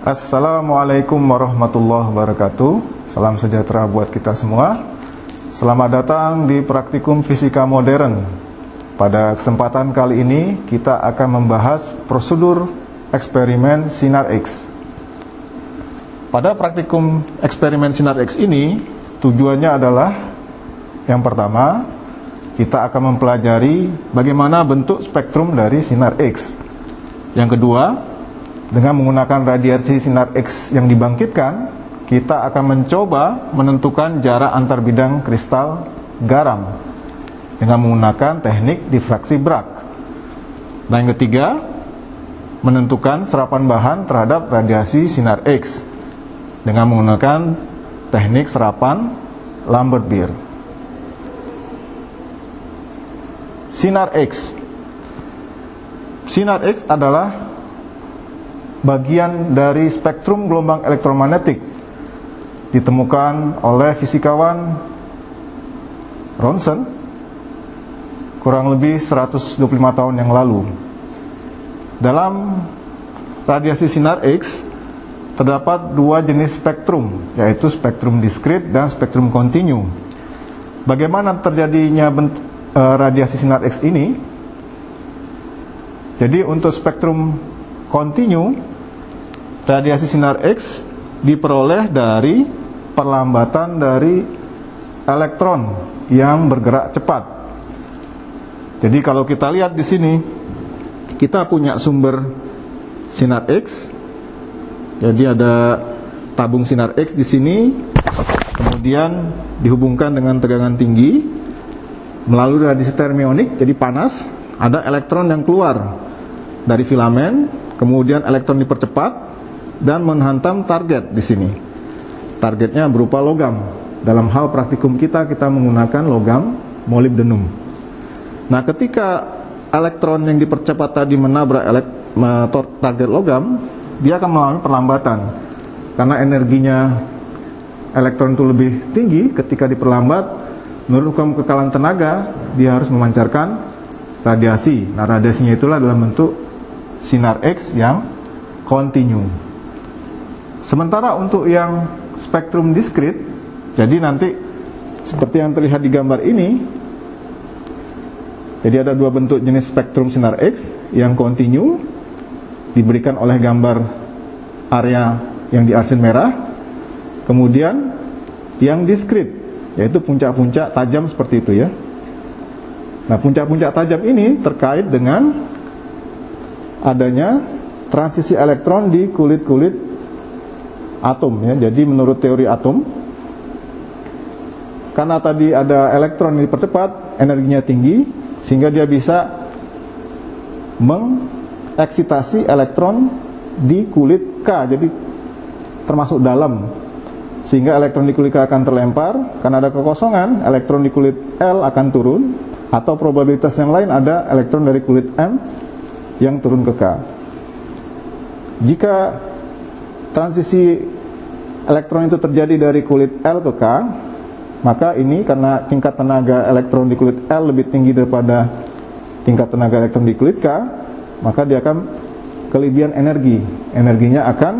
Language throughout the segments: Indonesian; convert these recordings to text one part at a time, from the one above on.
Assalamualaikum warahmatullahi wabarakatuh. Salam sejahtera buat kita semua. Selamat datang di Praktikum Fisika Modern. Pada kesempatan kali ini kita akan membahas prosedur eksperimen sinar X. Pada praktikum eksperimen sinar X ini tujuannya adalah yang pertama, kita akan mempelajari bagaimana bentuk spektrum dari sinar X. Yang kedua, dengan menggunakan radiasi sinar X yang dibangkitkan, kita akan mencoba menentukan jarak antar bidang kristal garam dengan menggunakan teknik difraksi Bragg. Dan yang ketiga, menentukan serapan bahan terhadap radiasi sinar X dengan menggunakan teknik serapan Lambert-Beer. Sinar X. Sinar X adalah bagian dari spektrum gelombang elektromagnetik ditemukan oleh fisikawan Ronson kurang lebih 125 tahun yang lalu. Dalam radiasi sinar X terdapat dua jenis spektrum, yaitu spektrum diskrit dan spektrum kontinu. Bagaimana terjadinya radiasi sinar X ini? Jadi untuk spektrum kontinu, radiasi sinar X diperoleh dari perlambatan dari elektron yang bergerak cepat. Jadi kalau kita lihat di sini, kita punya sumber sinar X. Jadi ada tabung sinar X di sini, kemudian dihubungkan dengan tegangan tinggi melalui radiasi termionik, jadi panas. Ada elektron yang keluar dari filamen, kemudian elektron dipercepat dan menghantam target di sini. Targetnya berupa logam. Dalam hal praktikum kita menggunakan logam molybdenum. Nah, ketika elektron yang dipercepat tadi menabrak target logam, dia akan mengalami perlambatan. Karena energinya elektron itu lebih tinggi, ketika diperlambat, menurut hukum kekalan tenaga, dia harus memancarkan radiasi. Nah, radiasinya itulah dalam bentuk sinar X yang kontinu. Sementara untuk yang spektrum diskrit, jadi nanti seperti yang terlihat di gambar ini, jadi ada dua bentuk jenis spektrum sinar X. Yang kontinu diberikan oleh gambar area yang diarsin merah, kemudian yang diskrit, yaitu puncak-puncak tajam seperti itu ya. Nah, puncak-puncak tajam ini terkait dengan adanya transisi elektron di kulit-kulit atom ya. Jadi menurut teori atom, karena tadi ada elektron yang dipercepat, energinya tinggi, sehingga dia bisa mengeksitasi elektron di kulit K, jadi termasuk dalam, sehingga elektron di kulit K akan terlempar. Karena ada kekosongan, elektron di kulit L akan turun, atau probabilitas yang lain ada elektron dari kulit M yang turun ke K. Jika transisi elektron itu terjadi dari kulit L ke K, maka ini karena tingkat tenaga elektron di kulit L lebih tinggi daripada tingkat tenaga elektron di kulit K, maka dia akan kelebihan energi. Energinya akan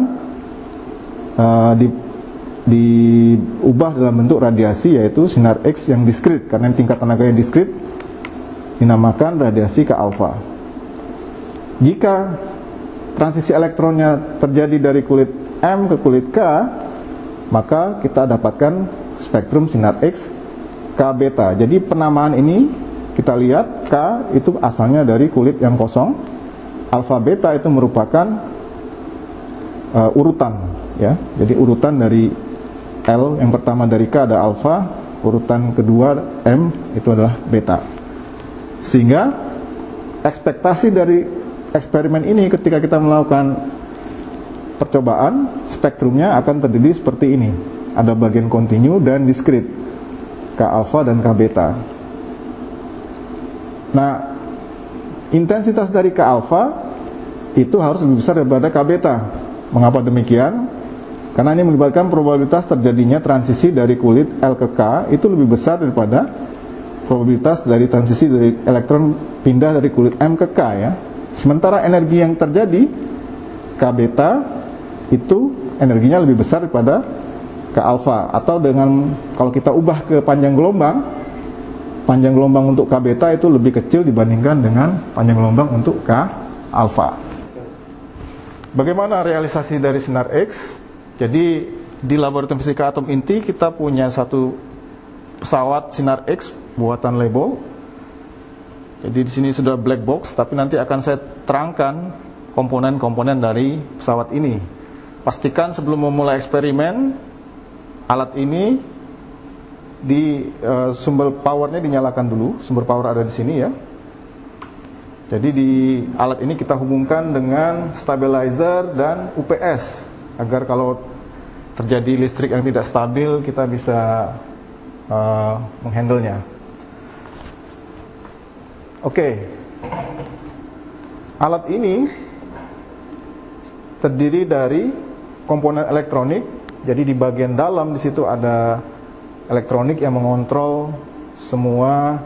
diubah dalam bentuk radiasi, yaitu sinar X yang diskrit. Karena tingkat tenaga yang diskrit dinamakan radiasi K alfa. Jika transisi elektronnya terjadi dari kulit M ke kulit K, maka kita dapatkan spektrum sinar X K beta. Jadi penamaan ini kita lihat K itu asalnya dari kulit yang kosong, alfa beta itu merupakan urutan ya. Jadi urutan dari L, yang pertama dari K ada alfa, urutan kedua M itu adalah beta. Sehingga ekspektasi dari eksperimen ini ketika kita melakukan percobaan, spektrumnya akan terdiri seperti ini. Ada bagian kontinu dan diskrit, K alfa dan K beta. Nah, intensitas dari K alfa itu harus lebih besar daripada K beta. Mengapa demikian? Karena ini melibatkan probabilitas terjadinya transisi dari kulit L ke K itu lebih besar daripada probabilitas dari transisi dari elektron pindah dari kulit M ke K ya. Sementara energi yang terjadi K beta itu energinya lebih besar daripada K alfa, atau dengan kalau kita ubah ke panjang gelombang untuk K beta itu lebih kecil dibandingkan dengan panjang gelombang untuk K alfa. Bagaimana realisasi dari sinar X? Jadi di Laboratorium Fisika Atom Inti kita punya satu pesawat sinar X buatan label. Jadi di sini sudah black box, tapi nanti akan saya terangkan komponen-komponen dari pesawat ini. Pastikan sebelum memulai eksperimen, alat ini sumber powernya dinyalakan dulu. Sumber power ada di sini ya. Jadi di alat ini kita hubungkan dengan stabilizer dan UPS agar kalau terjadi listrik yang tidak stabil kita bisa menghandlenya. Oke. Alat ini terdiri dari komponen elektronik. Jadi di bagian dalam di situ ada elektronik yang mengontrol semua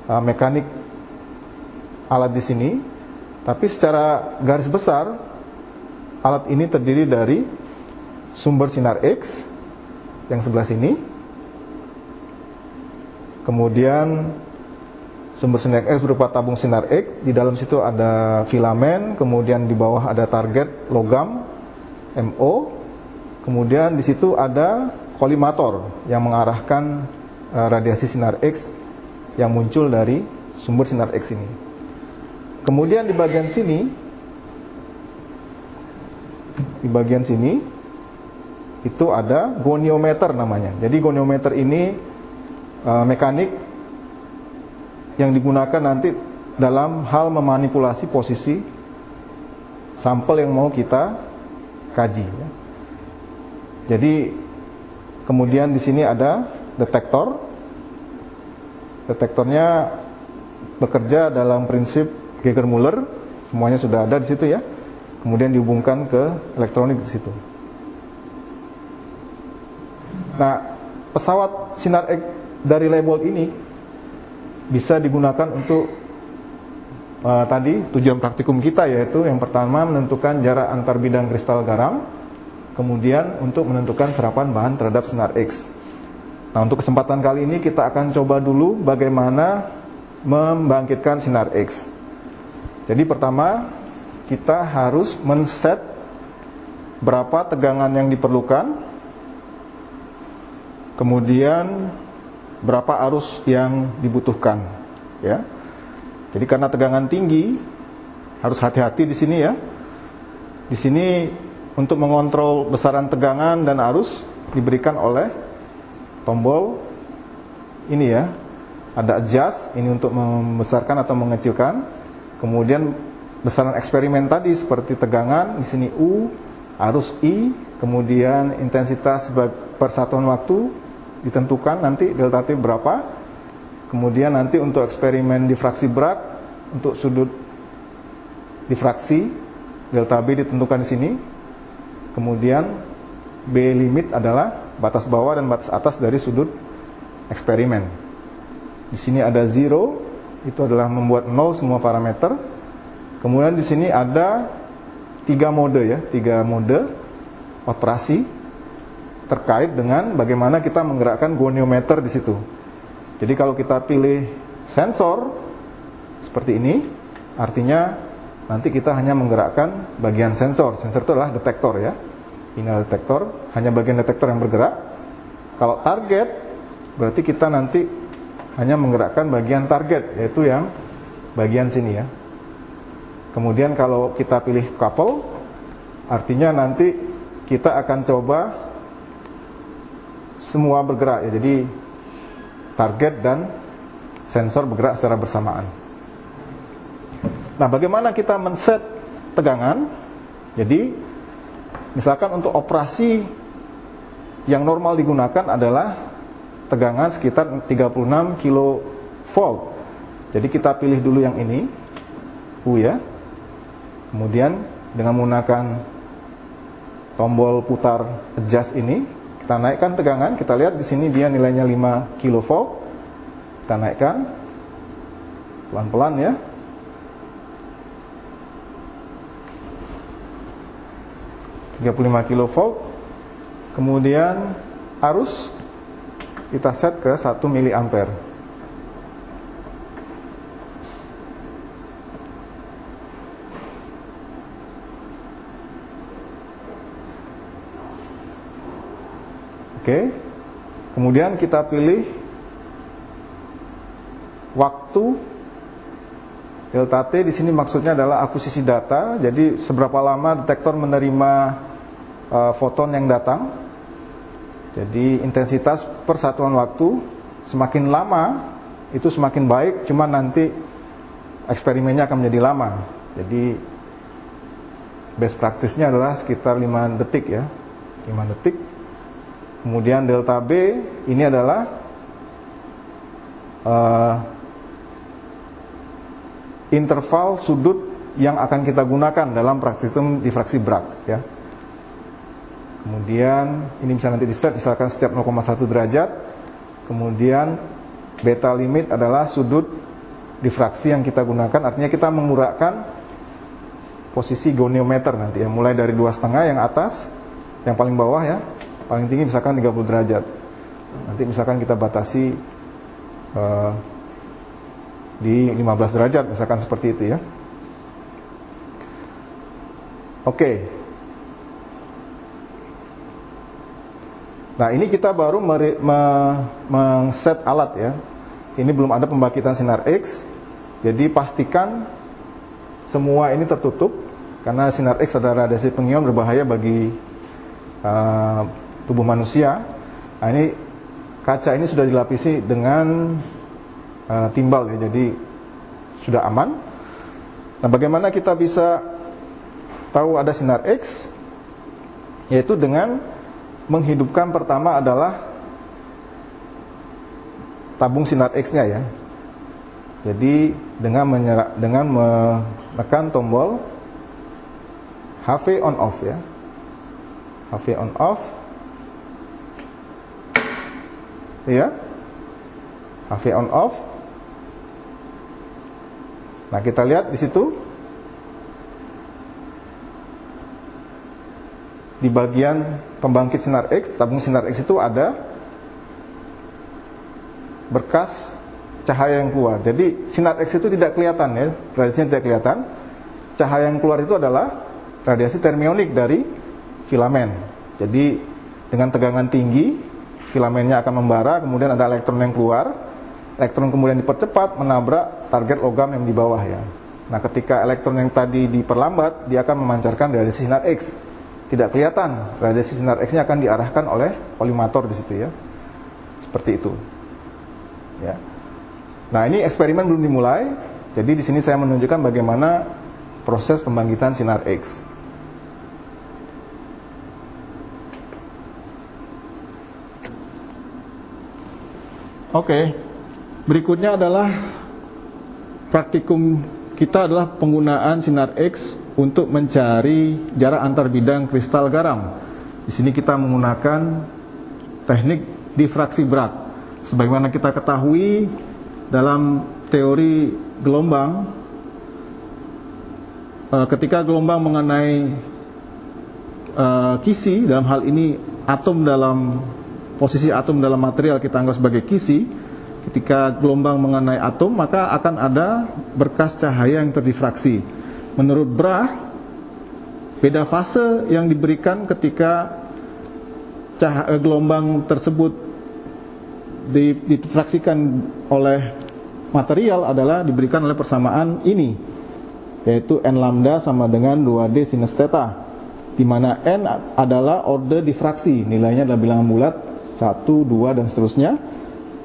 mekanik alat di sini. Tapi secara garis besar alat ini terdiri dari sumber sinar X yang sebelah sini. Kemudian sumber sinar X berupa tabung sinar X. Di dalam situ ada filamen, kemudian di bawah ada target logam MO. Kemudian di situ ada kolimator yang mengarahkan radiasi sinar X yang muncul dari sumber sinar X ini. Kemudian di bagian sini itu ada goniometer namanya. Jadi goniometer ini mekanik yang digunakan nanti dalam hal memanipulasi posisi sampel yang mau kita kaji. Jadi kemudian di sini ada detektor. Detektornya bekerja dalam prinsip Geiger-Müller, semuanya sudah ada di situ ya. Kemudian dihubungkan ke elektronik di situ. Nah, pesawat sinar X dari label ini bisa digunakan untuk tadi tujuan praktikum kita, yaitu yang pertama menentukan jarak antar bidang kristal garam, kemudian untuk menentukan serapan bahan terhadap sinar X. Nah, untuk kesempatan kali ini kita akan coba dulu bagaimana membangkitkan sinar X. Jadi pertama kita harus men-set berapa tegangan yang diperlukan, kemudian berapa arus yang dibutuhkan, ya. Jadi karena tegangan tinggi harus hati-hati di sini ya. Di sini untuk mengontrol besaran tegangan dan arus diberikan oleh tombol ini ya. Ada adjust, ini untuk membesarkan atau mengecilkan. Kemudian besaran eksperimen tadi seperti tegangan, di sini U, arus I, kemudian intensitas per satuan waktu ditentukan nanti delta T berapa. Kemudian nanti untuk eksperimen difraksi Bragg, untuk sudut difraksi delta B ditentukan di sini. Kemudian B limit adalah batas bawah dan batas atas dari sudut eksperimen. Di sini ada 0, itu adalah membuat 0 semua parameter. Kemudian di sini ada 3 mode ya, 3 mode operasi terkait dengan bagaimana kita menggerakkan goniometer di situ. Jadi kalau kita pilih sensor seperti ini, artinya nanti kita hanya menggerakkan bagian sensor. Sensor itu adalah detektor ya. Ini adalah detektor, hanya bagian detektor yang bergerak. Kalau target, berarti kita nanti hanya menggerakkan bagian target, yaitu yang bagian sini ya. Kemudian kalau kita pilih couple, artinya nanti kita akan coba semua bergerak ya. Jadi target dan sensor bergerak secara bersamaan. Nah, bagaimana kita men-set tegangan? Jadi, misalkan untuk operasi yang normal digunakan adalah tegangan sekitar 36 kV. Jadi kita pilih dulu yang ini, U ya. Kemudian dengan menggunakan tombol putar adjust ini, kita naikkan tegangan. Kita lihat di sini dia nilainya 5 kV. Kita naikkan pelan-pelan ya. 35 kV. Kemudian arus kita set ke 1 mA. Oke. Kemudian kita pilih waktu delta T. Di sini maksudnya adalah akuisisi data. Jadi seberapa lama detektor menerima foton yang datang. Jadi intensitas per satuan waktu semakin lama itu semakin baik, cuma nanti eksperimennya akan menjadi lama. Jadi best practice-nya adalah sekitar 5 detik ya. 5 detik. Kemudian delta B ini adalah interval sudut yang akan kita gunakan dalam sistem difraksi Bragg ya. Kemudian ini bisa nanti di-set misalkan setiap 0,1 derajat. Kemudian beta limit adalah sudut difraksi yang kita gunakan, artinya kita menggunakan posisi goniometer nanti ya, mulai dari 2,5 yang atas, yang paling bawah ya, paling tinggi misalkan 30 derajat. Nanti misalkan kita batasi di 15 derajat misalkan seperti itu ya. Oke. Nah, ini kita baru men-set alat ya. Ini belum ada pembangkitan sinar X. Jadi pastikan semua ini tertutup karena sinar X adalah radiasi pengion berbahaya bagi tubuh manusia. Nah, ini kaca ini sudah dilapisi dengan timbal ya, jadi sudah aman. Nah, bagaimana kita bisa tahu ada sinar X? Yaitu dengan menghidupkan, pertama adalah tabung sinar X-nya ya. Jadi dengan menekan tombol HV on off ya. HV on off. Ya. HV on off. Nah, kita lihat di situ di bagian pembangkit sinar X, tabung sinar X itu ada berkas cahaya yang keluar. Jadi sinar X itu tidak kelihatan ya, radiasinya tidak kelihatan. Cahaya yang keluar itu adalah radiasi termionik dari filamen. Jadi dengan tegangan tinggi, filamennya akan membara, kemudian ada elektron yang keluar. Elektron kemudian dipercepat menabrak target logam yang di bawah ya. Nah, ketika elektron yang tadi diperlambat, dia akan memancarkan radiasi sinar X. Tidak kelihatan, radiasi sinar X-nya akan diarahkan oleh kolimator di situ ya. Seperti itu. Ya. Nah, ini eksperimen belum dimulai. Jadi di sini saya menunjukkan bagaimana proses pembangkitan sinar X. Oke. Berikutnya adalah praktikum kita adalah penggunaan sinar X untuk mencari jarak antar bidang kristal garam. Di sini kita menggunakan teknik difraksi Bragg. Sebagaimana kita ketahui dalam teori gelombang, ketika gelombang mengenai kisi, dalam hal ini atom dalam posisi atom dalam material kita anggap sebagai kisi. Ketika gelombang mengenai atom, maka akan ada berkas cahaya yang terdifraksi. Menurut Bragg, beda fase yang diberikan ketika gelombang tersebut didifraksikan oleh material adalah diberikan oleh persamaan ini, yaitu n lambda sama dengan 2D sinus theta, di mana n adalah order difraksi, nilainya adalah bilangan bulat 1, 2 dan seterusnya.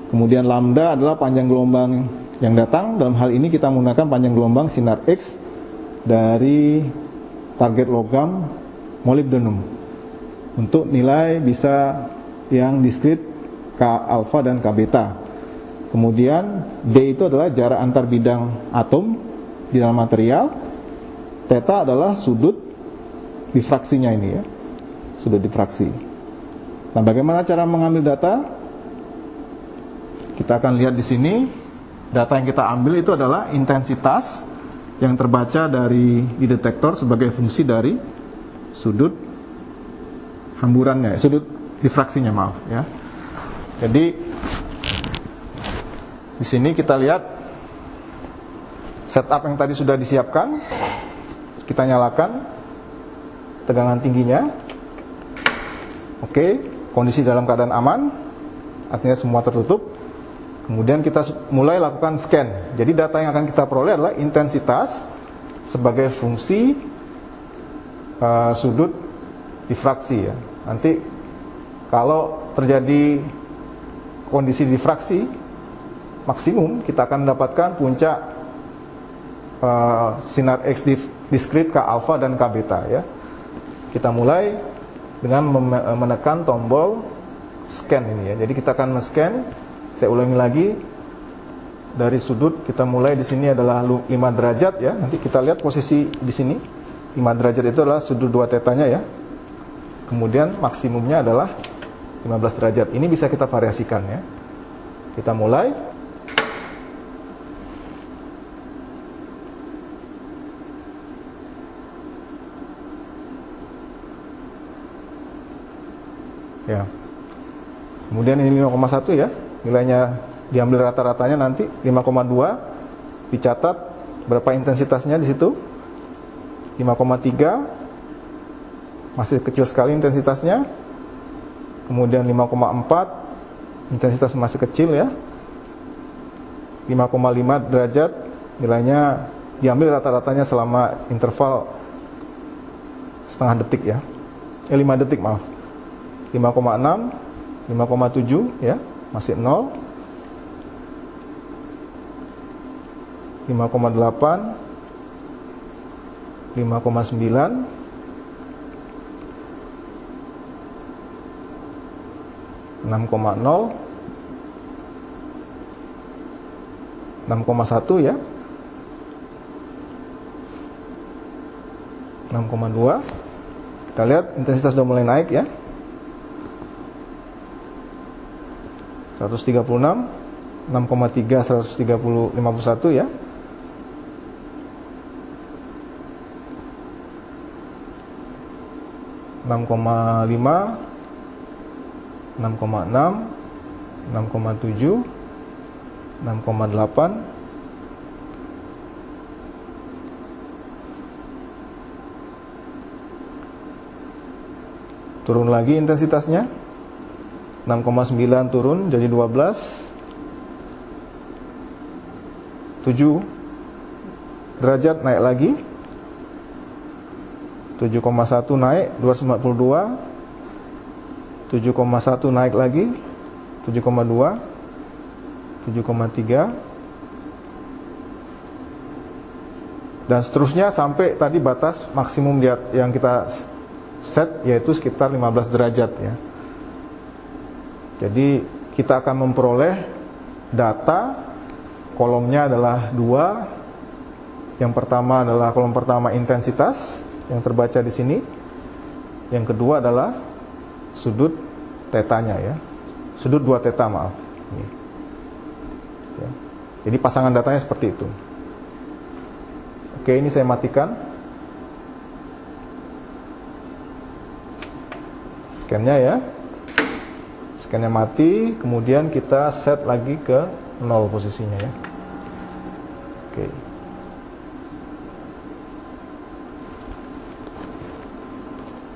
Kemudian lambda adalah panjang gelombang yang datang. Dalam hal ini kita menggunakan panjang gelombang sinar X dari target logam molybdenum untuk nilai bisa yang diskrit K alfa dan K beta. Kemudian D itu adalah jarak antar bidang atom di dalam material. Theta adalah sudut difraksinya ini ya, sudut difraksi. Nah, bagaimana cara mengambil data? Kita akan lihat di sini. Data yang kita ambil itu adalah intensitas yang terbaca di detektor sebagai fungsi dari sudut hamburannya, sudut difraksinya, maaf ya. Jadi di sini kita lihat setup yang tadi sudah disiapkan. Kita nyalakan tegangan tingginya. Oke, kondisi dalam keadaan aman, artinya semua tertutup. Kemudian kita mulai lakukan scan. Jadi data yang akan kita peroleh adalah intensitas sebagai fungsi sudut difraksi ya. Nanti kalau terjadi kondisi difraksi maksimum, kita akan mendapatkan puncak sinar X diskrit K alfa dan K beta ya. Kita mulai dengan menekan tombol scan ini ya. Jadi kita akan men-scan. Saya ulangi lagi, dari sudut kita mulai di sini adalah 5 derajat ya. Nanti kita lihat posisi di sini 5 derajat itu adalah sudut 2 tetanya ya. Kemudian maksimumnya adalah 15 derajat. Ini bisa kita variasikan ya. Kita mulai. Ya. Kemudian ini 5,1 ya. Nilainya diambil rata-ratanya nanti 5,2. Dicatat berapa intensitasnya di situ. 5,3. Masih kecil sekali intensitasnya. Kemudian 5,4, intensitas masih kecil ya. 5,5 derajat, nilainya diambil rata-ratanya selama interval setengah detik ya. 5 detik maaf. 5,6, 5,7 ya, masih 0. 5,8, 5,9, 6,0, 6,1 ya, 6,2. Kita lihat intensitas sudah mulai naik ya. 136, 6,3, 51 ya. 6,5, 6,6, 6,7, 6,8, 'turun lagi intensitasnya, 6,9 turun jadi 12, 7 derajat naik lagi, 7,1 naik 242, 7,1 naik lagi 7,2, 7,3, dan seterusnya sampai tadi batas maksimum yang kita set yaitu sekitar 15 derajat ya. Jadi kita akan memperoleh data, kolomnya adalah 2. Yang pertama adalah kolom pertama intensitas yang terbaca di sini. Yang kedua adalah sudut tetanya ya. Sudut 2 teta maaf. Ini. Ya. Jadi pasangan datanya seperti itu. Oke, ini saya matikan scan-nya ya. Scan-nya mati, kemudian kita set lagi ke 0 posisinya ya. Oke.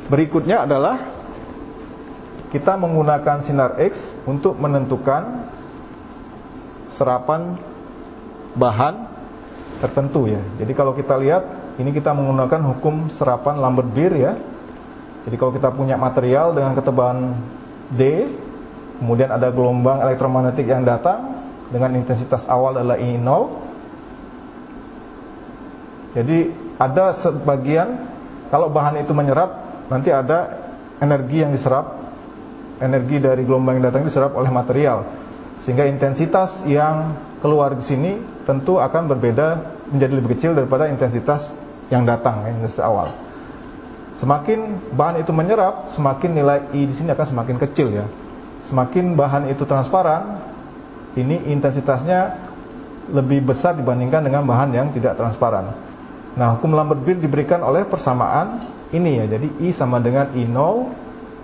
Berikutnya adalah kita menggunakan sinar X untuk menentukan serapan bahan tertentu ya. Jadi kalau kita lihat, ini kita menggunakan hukum serapan Lambert-Beer ya. Jadi kalau kita punya material dengan ketebalan D, kemudian ada gelombang elektromagnetik yang datang dengan intensitas awal adalah I0. Jadi ada sebagian, kalau bahan itu menyerap, nanti ada energi yang diserap, energi dari gelombang yang datang diserap oleh material, sehingga intensitas yang keluar di sini tentu akan berbeda, menjadi lebih kecil daripada intensitas yang datang, intensitas awal. Semakin bahan itu menyerap, semakin nilai I di sini akan semakin kecil ya. Semakin bahan itu transparan, ini intensitasnya lebih besar dibandingkan dengan bahan yang tidak transparan. Nah, hukum Lambert-Beer diberikan oleh persamaan ini ya. Jadi I sama dengan I0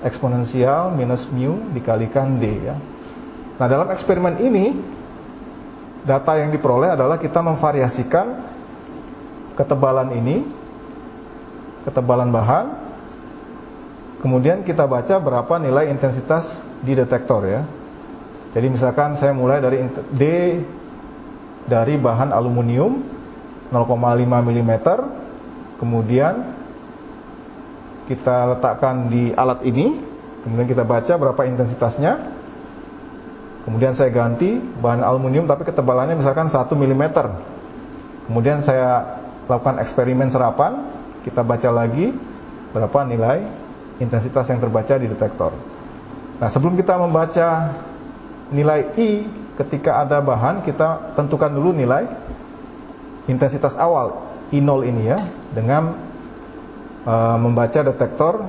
eksponensial minus mu dikalikan D ya. Nah, dalam eksperimen ini data yang diperoleh adalah kita memvariasikan ketebalan ini, ketebalan bahan, kemudian kita baca berapa nilai intensitas di detektor ya. Jadi misalkan saya mulai dari D dari bahan aluminium 0,5 mm, kemudian kita letakkan di alat ini, kemudian kita baca berapa intensitasnya, kemudian saya ganti bahan aluminium tapi ketebalannya misalkan 1 mm, kemudian saya lakukan eksperimen serapan, kita baca lagi berapa nilai intensitas yang terbaca di detektor. Nah, sebelum kita membaca nilai I ketika ada bahan, kita tentukan dulu nilai intensitas awal I0 ini ya, dengan membaca detektor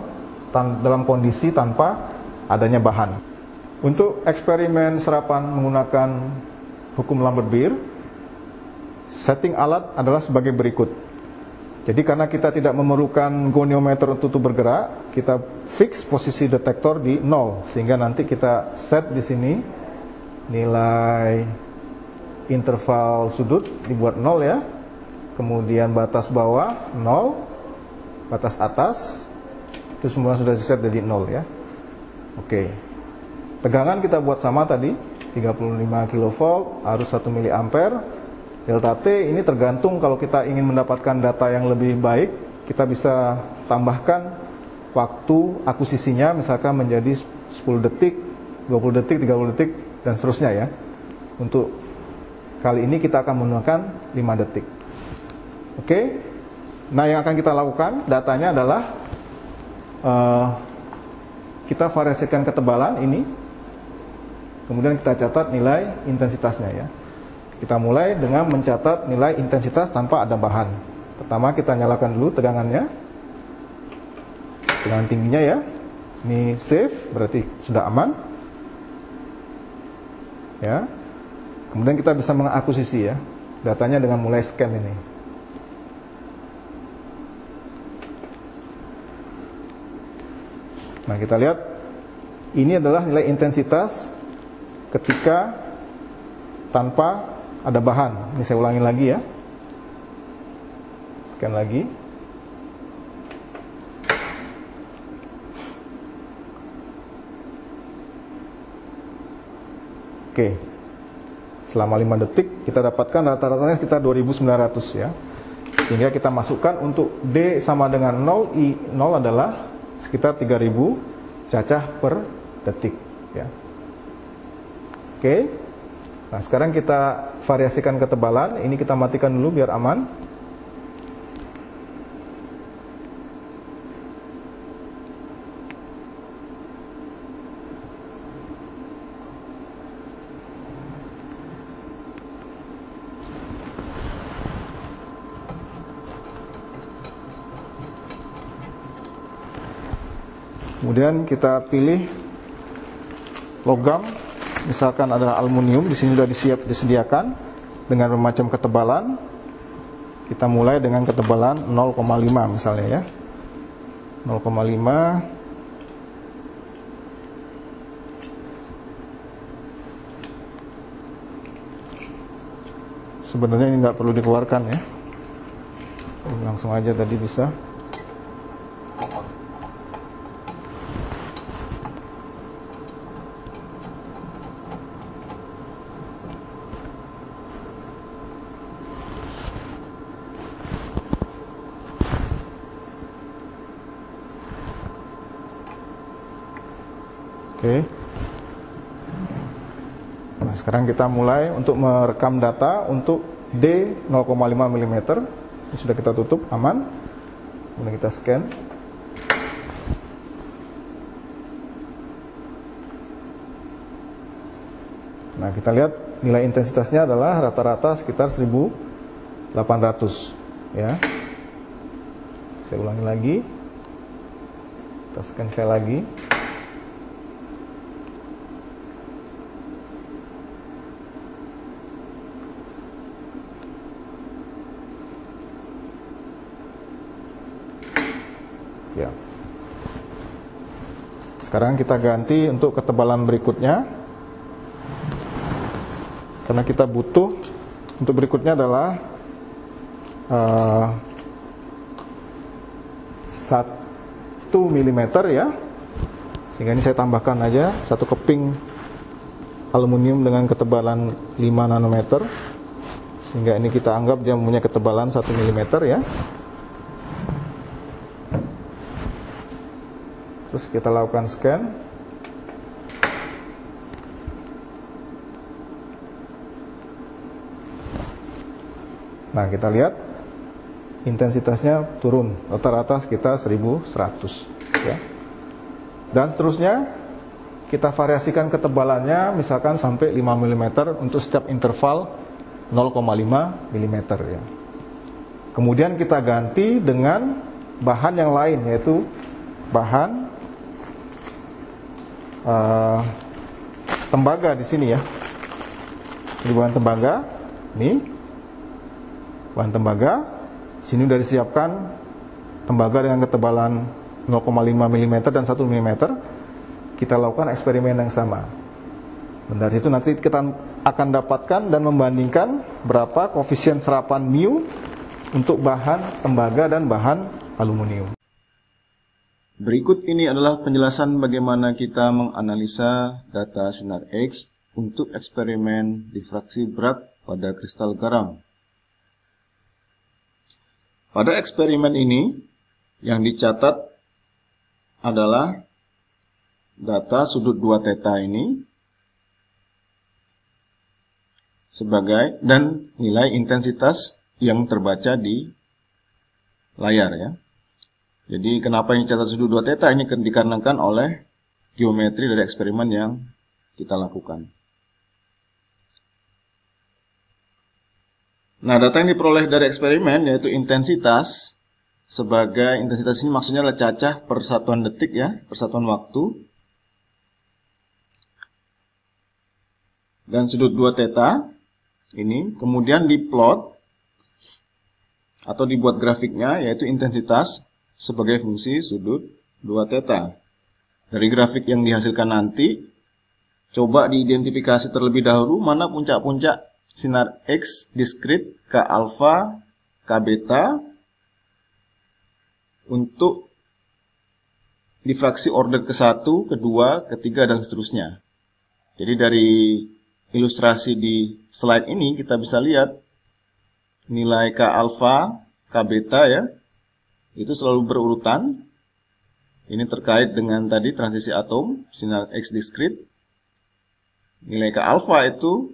dalam kondisi tanpa adanya bahan. Untuk eksperimen serapan menggunakan hukum Lambert-Beer, setting alat adalah sebagai berikut. Jadi karena kita tidak memerlukan goniometer untuk bergerak, kita fix posisi detektor di 0, sehingga nanti kita set di sini nilai interval sudut dibuat 0 ya, kemudian batas bawah 0, batas atas itu semua sudah diset jadi 0 ya. Oke. Tegangan kita buat sama tadi 35 kV, arus 1 mA. Delta T ini tergantung, kalau kita ingin mendapatkan data yang lebih baik, kita bisa tambahkan waktu akuisisinya misalkan menjadi 10 detik, 20 detik, 30 detik dan seterusnya ya. Untuk kali ini kita akan menggunakan 5 detik. Oke. Nah, yang akan kita lakukan datanya adalah kita variasikan ketebalan ini, kemudian kita catat nilai intensitasnya ya. Kita mulai dengan mencatat nilai intensitas tanpa ada bahan. Pertama kita nyalakan dulu tegangannya, tegangan tingginya ya. Ini safe, berarti sudah aman ya. Kemudian kita bisa mengakuisisi ya datanya dengan mulai scan ini. Nah, kita lihat ini adalah nilai intensitas ketika tanpa ada bahan. Ini saya ulangi lagi ya. Scan lagi. Oke. Selama 5 detik kita dapatkan rata-ratanya sekitar 2900 ya. Sehingga kita masukkan untuk D sama dengan 0, I 0 adalah sekitar 3000 cacah per detik ya. Oke. Nah, sekarang kita variasikan ketebalan. Ini kita matikan dulu biar aman. Kemudian kita pilih logam, misalkan adalah aluminium, di sini sudah disediakan dengan bermacam ketebalan. Kita mulai dengan ketebalan 0,5 misalnya ya. 0,5. Sebenarnya ini nggak perlu dikeluarkan ya. Langsung aja tadi bisa. Oke. Nah, sekarang kita mulai untuk merekam data untuk D 0,5 mm. Ini sudah kita tutup, aman. Kemudian kita scan. Nah, kita lihat nilai intensitasnya adalah rata-rata sekitar 1800 ya. Saya ulangi lagi. Kita scan sekali lagi. Ya. Sekarang kita ganti untuk ketebalan berikutnya, karena kita butuh untuk berikutnya adalah 1 mm ya, sehingga ini saya tambahkan aja 1 keping aluminium dengan ketebalan 5 nanometer, sehingga ini kita anggap dia mempunyai ketebalan 1 mm ya. Terus kita lakukan scan. Nah, kita lihat intensitasnya turun, rata-rata sekitar 1100 ya. Dan seterusnya kita variasikan ketebalannya, misalkan sampai 5 mm untuk setiap interval 0,5 mm ya. Kemudian kita ganti dengan bahan yang lain, yaitu bahan tembaga di sini ya. Ini bahan tembaga, ini bahan tembaga. Sini sudah disiapkan tembaga dengan ketebalan 0,5 mm dan 1 mm. Kita lakukan eksperimen yang sama. Dan dari situ nanti kita akan dapatkan dan membandingkan berapa koefisien serapan mu untuk bahan tembaga dan bahan aluminium. Berikut ini adalah penjelasan bagaimana kita menganalisa data sinar X untuk eksperimen difraksi berat pada kristal garam. Pada eksperimen ini yang dicatat adalah data sudut 2 theta ini sebagai dan nilai intensitas yang terbaca di layar ya. Jadi kenapa ini catat sudut 2 theta? Ini dikarenakan oleh geometri dari eksperimen yang kita lakukan. Nah, data yang diperoleh dari eksperimen yaitu intensitas. Sebagai intensitas ini maksudnya adalah cacah per satuan detik ya, per satuan waktu. Dan sudut 2 theta ini kemudian diplot atau dibuat grafiknya, yaitu intensitas sebagai fungsi sudut 2 theta. Dari grafik yang dihasilkan nanti, coba diidentifikasi terlebih dahulu mana puncak-puncak sinar X diskrit K alfa, K beta untuk difraksi order ke-1, ke-2, ke-3 dan seterusnya. Jadi dari ilustrasi di slide ini kita bisa lihat nilai K alfa, K beta ya, itu selalu berurutan. Ini terkait dengan tadi transisi atom, sinar X diskrit. Nilai K alfa itu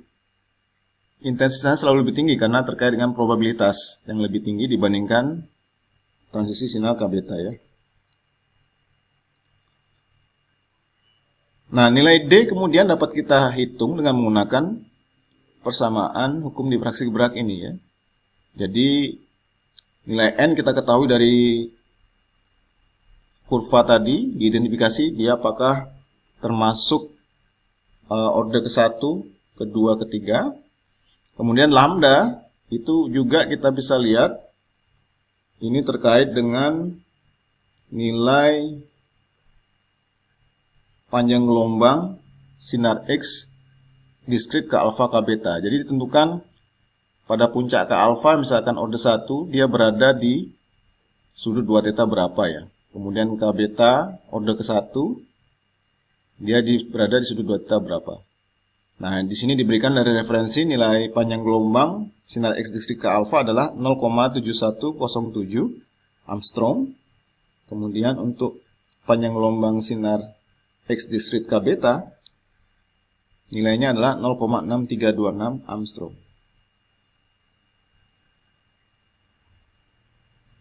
intensitasnya selalu lebih tinggi karena terkait dengan probabilitas yang lebih tinggi dibandingkan transisi sinar K beta ya. Nah, nilai D kemudian dapat kita hitung dengan menggunakan persamaan hukum difraksi berat ini ya. Jadi nilai N kita ketahui dari kurva tadi, diidentifikasi dia apakah termasuk order ke-1, ke-2, ke-3. Kemudian lambda itu juga kita bisa lihat ini terkait dengan nilai panjang gelombang sinar X diskrit K alfa K beta. Jadi ditentukan pada puncak K alfa misalkan order 1 dia berada di sudut 2 theta berapa ya. Kemudian K beta order ke-1 dia berada di sudut 2 theta berapa. Nah, di sini diberikan dari referensi nilai panjang gelombang sinar X diskrit K alfa adalah 0,7107 Armstrong. Kemudian untuk panjang gelombang sinar X diskrit K beta nilainya adalah 0,6326 Armstrong.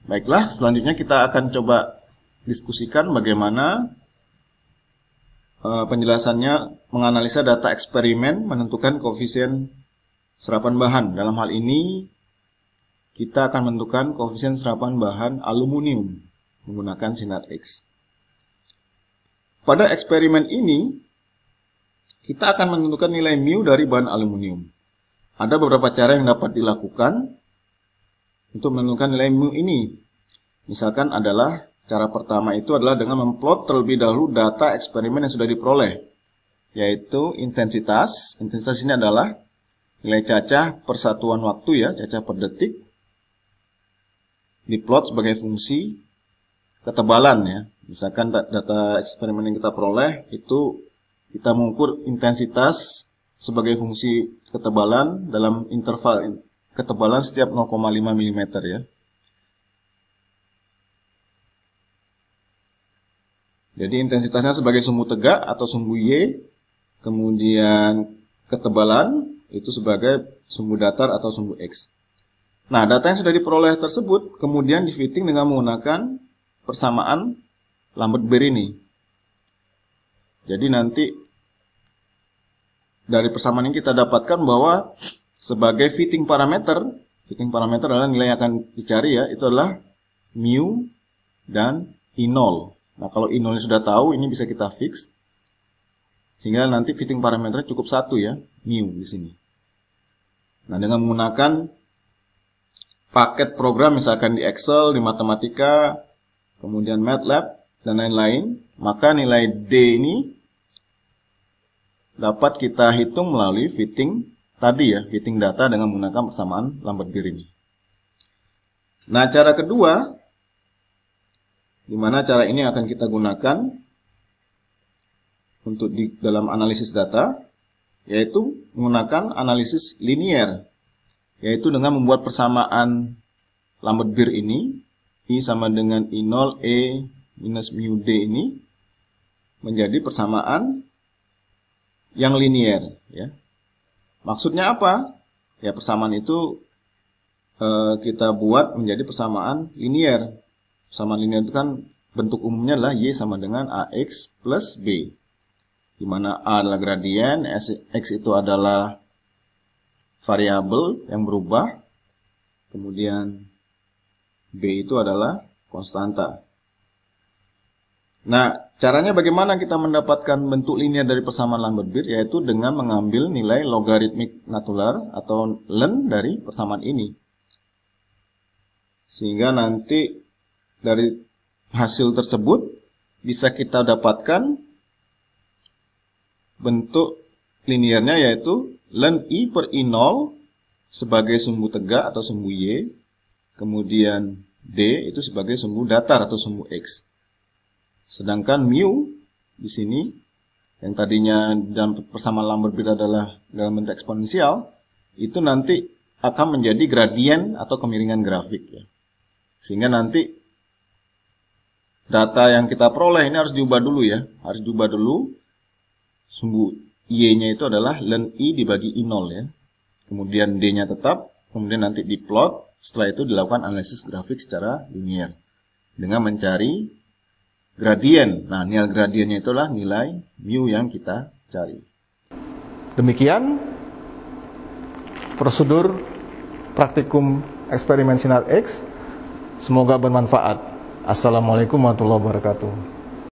Baiklah, selanjutnya kita akan coba diskusikan bagaimana penjelasannya menganalisa data eksperimen menentukan koefisien serapan bahan. Dalam hal ini kita akan menentukan koefisien serapan bahan aluminium menggunakan sinar X. Pada eksperimen ini kita akan menentukan nilai mu dari bahan aluminium. Ada beberapa cara yang dapat dilakukan untuk menentukan nilai mu ini. Misalkan adalah Cara pertama itu adalah dengan memplot terlebih dahulu data eksperimen yang sudah diperoleh, yaitu intensitas. Intensitas ini adalah nilai cacah per satuan waktu ya, cacah per detik, diplot sebagai fungsi ketebalan ya. Misalkan data eksperimen yang kita peroleh itu kita mengukur intensitas sebagai fungsi ketebalan dalam interval ketebalan setiap 0,5 mm ya. Jadi intensitasnya sebagai sumbu tegak atau sumbu Y, kemudian ketebalan itu sebagai sumbu datar atau sumbu X. Nah, data yang sudah diperoleh tersebut kemudian di-fitting dengan menggunakan persamaan Lambert-Beer ini. Jadi nanti dari persamaan ini kita dapatkan bahwa sebagai fitting parameter adalah nilai yang akan dicari ya, itu adalah mu dan I0. Nah, kalau I0 sudah tahu, ini bisa kita fix. Sehingga nanti fitting parameternya cukup satu ya, mu di sini. Nah, dengan menggunakan paket program misalkan di Excel, di Matematika, kemudian MATLAB, dan lain-lain, maka nilai D ini dapat kita hitung melalui fitting tadi ya, fitting data dengan menggunakan persamaan Lambert-Beer ini. Nah, cara kedua, di mana cara ini akan kita gunakan untuk dalam analisis data, yaitu menggunakan analisis linier, yaitu dengan membuat persamaan Lambert-Beer ini, I sama dengan I0 E minus mu D ini, menjadi persamaan yang linier. Ya. Maksudnya apa? Ya, persamaan itu kita buat menjadi persamaan linier. Persamaan linier itu kan bentuk umumnya adalah Y sama dengan AX plus B. Di mana A adalah gradien, X itu adalah variabel yang berubah, kemudian B itu adalah konstanta. Nah, caranya bagaimana kita mendapatkan bentuk linier dari persamaan Lambert-Beer, yaitu dengan mengambil nilai logaritmik natural atau ln dari persamaan ini. Sehingga nanti dari hasil tersebut bisa kita dapatkan bentuk liniernya, yaitu ln I per I0 sebagai sumbu tegak atau sumbu Y, kemudian D itu sebagai sumbu datar atau sumbu X. Sedangkan mu di sini yang tadinya dalam persamaan Lambert-Beer adalah dalam bentuk eksponensial, itu nanti akan menjadi gradien atau kemiringan grafik ya. Sehingga nanti data yang kita peroleh ini harus diubah dulu ya. Harus diubah dulu. Sumbu Y-nya itu adalah ln I dibagi I0 ya. Kemudian D-nya tetap. Kemudian nanti diplot. Setelah itu dilakukan analisis grafik secara linier. Dengan mencari gradien. Nah, nilai gradiennya itulah nilai mu yang kita cari. Demikian prosedur praktikum eksperimen sinar X. Semoga bermanfaat. Assalamualaikum warahmatullahi wabarakatuh.